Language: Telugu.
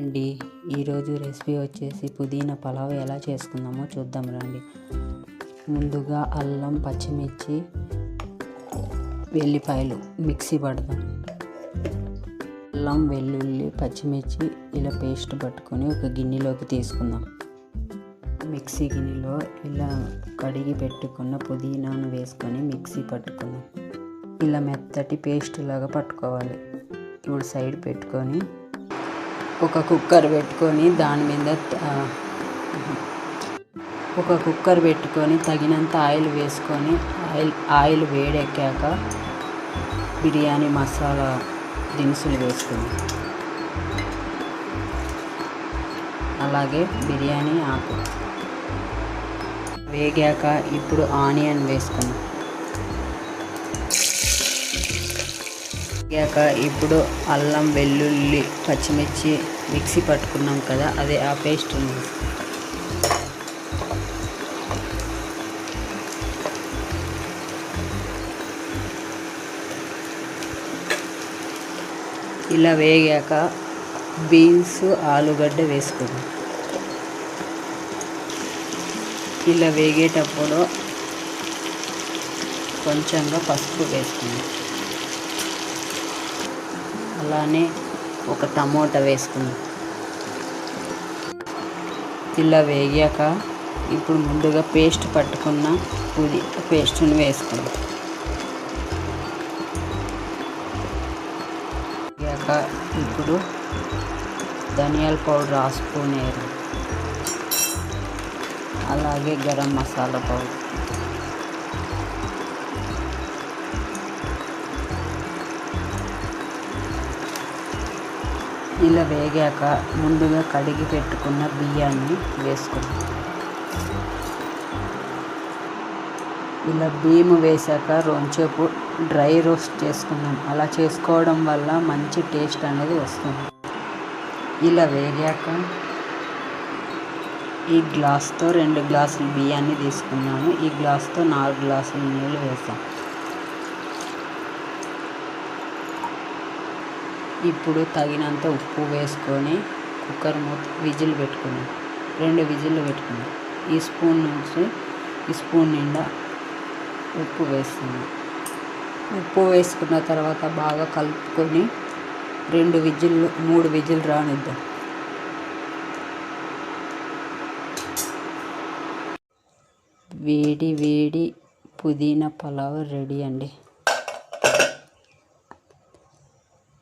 అండి, ఈరోజు రెసిపీ వచ్చేసి పుదీనా పలావ్ ఎలా చేసుకుందామో చూద్దాం రండి. ముందుగా అల్లం, పచ్చిమిర్చి, వెల్లిపాయలు మిక్సీ పడదాం. అల్లం, వెల్లుల్లి, పచ్చిమిర్చి ఇలా పేస్ట్ పట్టుకొని ఒక గిన్నెలోకి తీసుకుందాం. మిక్సీ గిన్నెలో ఇలా కడిగి పెట్టుకున్న పుదీనాను వేసుకొని మిక్సీ పట్టుకుందాం. ఇలా మెత్తటి పేస్ట్ లాగా పట్టుకోవాలి. ఇప్పుడు సైడ్ పెట్టుకొని ఒక కుక్కర్ పెట్టుకొని దాని మీద తగినంత ఆయిల్ వేసుకొని ఆయిల్ వేడెక్కాక బిర్యానీ మసాలా దినుసులు వేసుకుందాం. అలాగే బిర్యానీ ఆకు వేగాక ఇప్పుడు ఆనియన్ వేసుకుందాం. ఇప్పుడు అల్లం, వెల్లుల్లి, పచ్చిమిర్చి మిక్సీ పట్టుకున్నాం కదా, అదే ఆ పేస్ట్ ఇలా వేగాక బీన్స్, ఆలుగడ్డ వేసుకుందాం. ఇలా వేగేటప్పుడు కొంచెంగా పసుపు వేసుకుందాం. అలానే ఒక టమోటా వేసుకుందాం. ఇలా వేగాక ఇప్పుడు ముందుగా పేస్ట్ పట్టుకున్న పేస్ట్ని వేసుకుందాం. వేగాక ఇప్పుడు ధనియాల పౌడర్ 1 స్పూన్ వేయాలి. అలాగే గరం మసాలా పౌడర్, ఇలా వేగాక ముందుగా కడిగి పెట్టుకున్న బియ్యాన్ని వేసుకుందాం. ఇలా బియ్యం వేసాక కొంచెంసేపు డ్రై రోస్ట్ చేసుకుందాం. అలా చేసుకోవడం వల్ల మంచి టేస్ట్ అనేది వస్తుంది. ఇలా వేగాక ఈ గ్లాస్తో 2 గ్లాసులు బియ్యాన్ని తీసుకున్నాను. ఈ గ్లాస్తో 4 గ్లాసులు నీళ్ళు వేసాం. ఇప్పుడు తగినంత ఉప్పు వేసుకొని కుక్కర్ విజిల్ పెట్టుకున్నాం. 2 విజిల్లు పెట్టుకున్నాం. ఈ స్పూన్ నుంచి ఈ స్పూన్ నిండా ఉప్పు వేస్తున్నాం. ఉప్పు వేసుకున్న తర్వాత బాగా కలుపుకొని 3 విజిల్లు రానిద్దాం. వేడి పుదీనా పలావ్ రెడీ అండి.